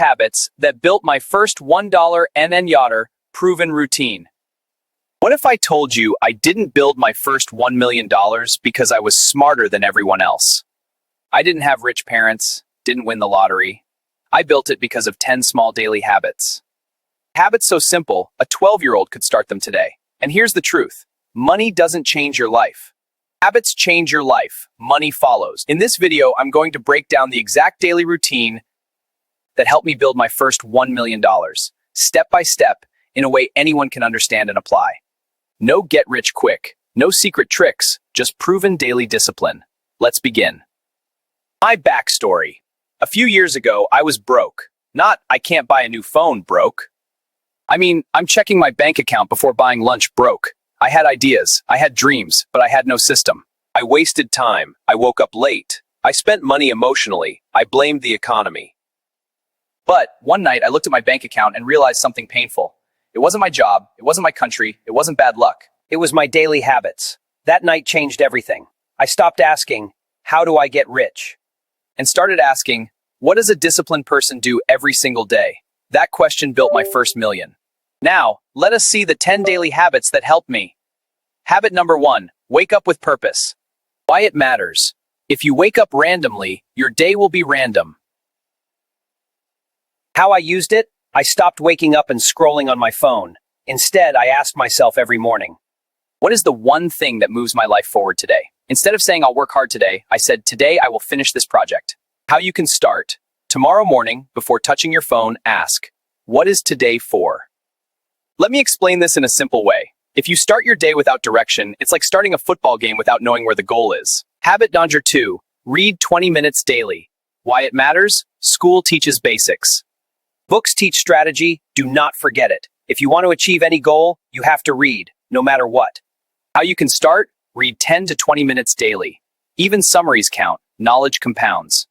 Habits that built my first $1 NN yachter proven routine. What if I told you I didn't build my first $1 million because I was smarter than everyone else? I didn't have rich parents, didn't win the lottery. I built it because of 10 small daily habits. Habits so simple, a 12-year-old could start them today. And here's the truth. Money doesn't change your life. Habits change your life. Money follows. In this video, I'm going to break down the exact daily routine that helped me build my first $1 million, step by step, in a way anyone can understand and apply. No get rich quick, no secret tricks, just proven daily discipline. Let's begin. My backstory. A few years ago, I was broke. Not, I can't buy a new phone broke. I mean, I'm checking my bank account before buying lunch broke. I had ideas, I had dreams, but I had no system. I wasted time, I woke up late. I spent money emotionally, I blamed the economy. But one night I looked at my bank account and realized something painful. It wasn't my job, it wasn't my country, it wasn't bad luck. It was my daily habits. That night changed everything. I stopped asking, how do I get rich? And started asking, what does a disciplined person do every single day? That question built my first million. Now, let us see the 10 daily habits that helped me. Habit number 1, wake up with purpose. Why it matters. If you wake up randomly, your day will be random. How I used it? I stopped waking up and scrolling on my phone. Instead, I asked myself every morning, what is the one thing that moves my life forward today? Instead of saying I'll work hard today, I said today I will finish this project. How you can start. Tomorrow morning, before touching your phone, ask, what is today for? Let me explain this in a simple way. If you start your day without direction, it's like starting a football game without knowing where the goal is. Habit number 2, read 20 minutes daily. Why it matters? School teaches basics. Books teach strategy, do not forget it. If you want to achieve any goal, you have to read, no matter what. How you can start? Read 10 to 20 minutes daily. Even summaries count, knowledge compounds.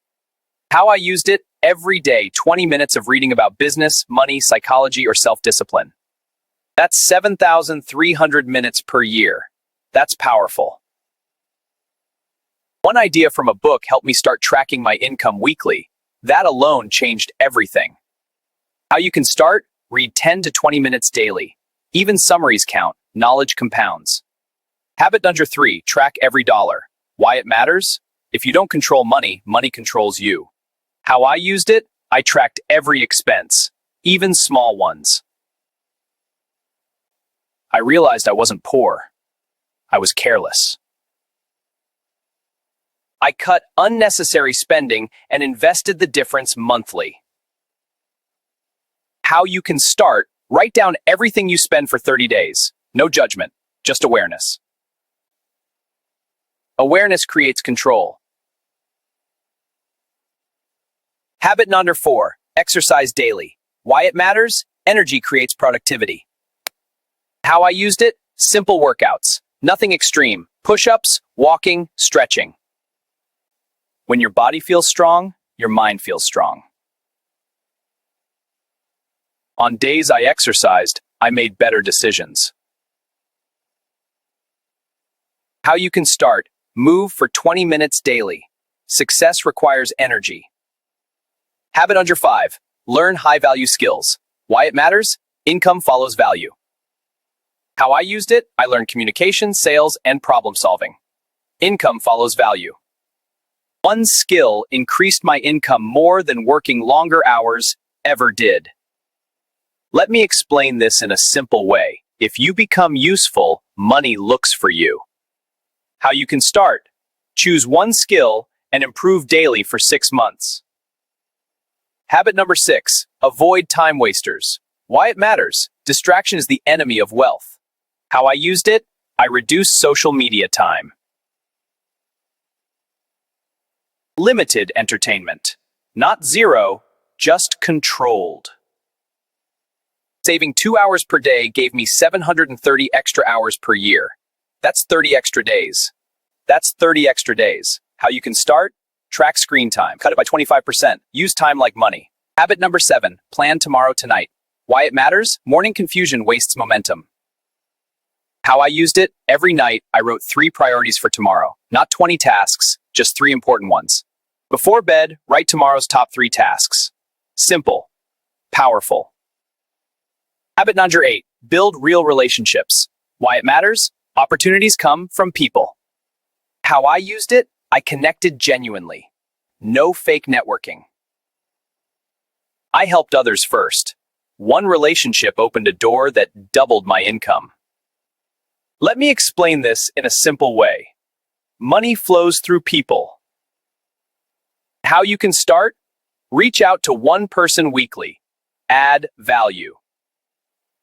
How I used it? Every day, 20 minutes of reading about business, money, psychology, or self-discipline. That's 7,300 minutes per year. That's powerful. One idea from a book helped me start tracking my income weekly. That alone changed everything. How you can start? Read 10 to 20 minutes daily. Even summaries count, knowledge compounds. Habit number 3, track every dollar. Why it matters? If you don't control money, money controls you. How I used it? I tracked every expense, even small ones. I realized I wasn't poor. I was careless. I cut unnecessary spending and invested the difference monthly. How you can start? Write down everything you spend for 30 days. No judgment, just awareness. Awareness creates control. Habit number 4, exercise daily. Why it matters? Energy creates productivity. How I used it? Simple workouts. Nothing extreme. Push-ups, walking, stretching. When your body feels strong, your mind feels strong. On days I exercised, I made better decisions. How you can start? Move for 20 minutes daily. Success requires energy. Habit number 5, learn high-value skills. Why it matters? Income follows value. How I used it? I learned communication, sales, and problem solving. Income follows value. One skill increased my income more than working longer hours ever did. Let me explain this in a simple way. If you become useful, money looks for you. How you can start? Choose one skill and improve daily for 6 months. Habit number 6, avoid time wasters. Why it matters? Distraction is the enemy of wealth. How I used it? I reduced social media time. Limited entertainment. Not zero, just controlled. Saving 2 hours per day gave me 730 extra hours per year. That's 30 extra days. That's 30 extra days. How you can start? Track screen time. Cut it by 25%. Use time like money. Habit number 7, plan tomorrow tonight. Why it matters? Morning confusion wastes momentum. How I used it? Every night, I wrote 3 priorities for tomorrow. Not 20 tasks, just 3 important ones. Before bed, write tomorrow's top 3 tasks. Simple, Powerful. Habit number 8. Build real relationships. Why it matters? Opportunities come from people. How I used it? I connected genuinely. No fake networking. I helped others first. One relationship opened a door that doubled my income. Let me explain this in a simple way. Money flows through people. How you can start? Reach out to one person weekly. Add value.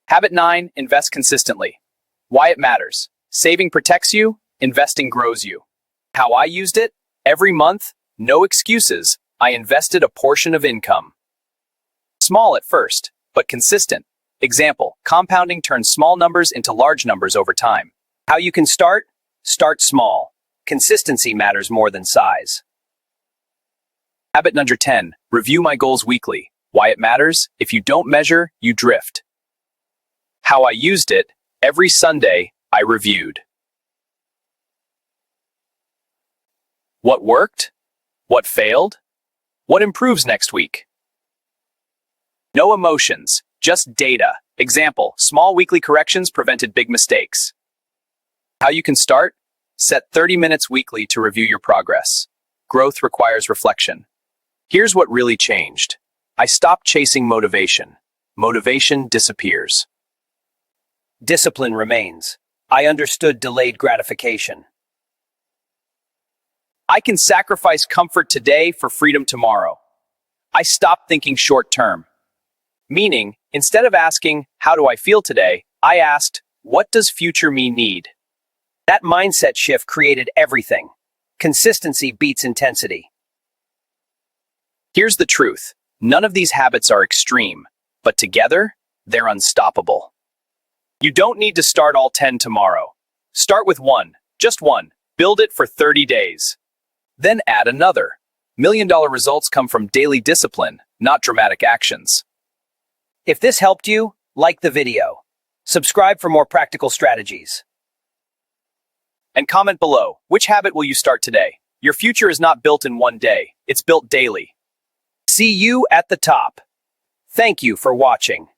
Habit 9, invest consistently. Why it matters. Saving protects you, investing grows you. How I used it? Every month, no excuses, I invested a portion of income. Small at first, but consistent. Example, compounding turns small numbers into large numbers over time. How you can start? Start small. Consistency matters more than size. Habit number 10, review my goals weekly. Why it matters? If you don't measure, you drift. How I used it? Every Sunday, I reviewed. What worked? What failed? What improves next week? No emotions, just data. Example, small weekly corrections prevented big mistakes. How you can start? Set 30 minutes weekly to review your progress. Growth requires reflection. Here's what really changed. I stopped chasing motivation. Motivation disappears. Discipline remains. I understood delayed gratification. I can sacrifice comfort today for freedom tomorrow. I stopped thinking short term. Meaning, instead of asking, how do I feel today? I asked, what does future me need? That mindset shift created everything. Consistency beats intensity. Here's the truth. None of these habits are extreme, but together, they're unstoppable. You don't need to start all 10 tomorrow. Start with one, just one. Build it for 30 days. Then add another. $1,000,000 results come from daily discipline, not dramatic actions. If this helped you, like the video. Subscribe for more practical strategies. And comment below, which habit will you start today? Your future is not built in one day, it's built daily. See you at the top. Thank you for watching.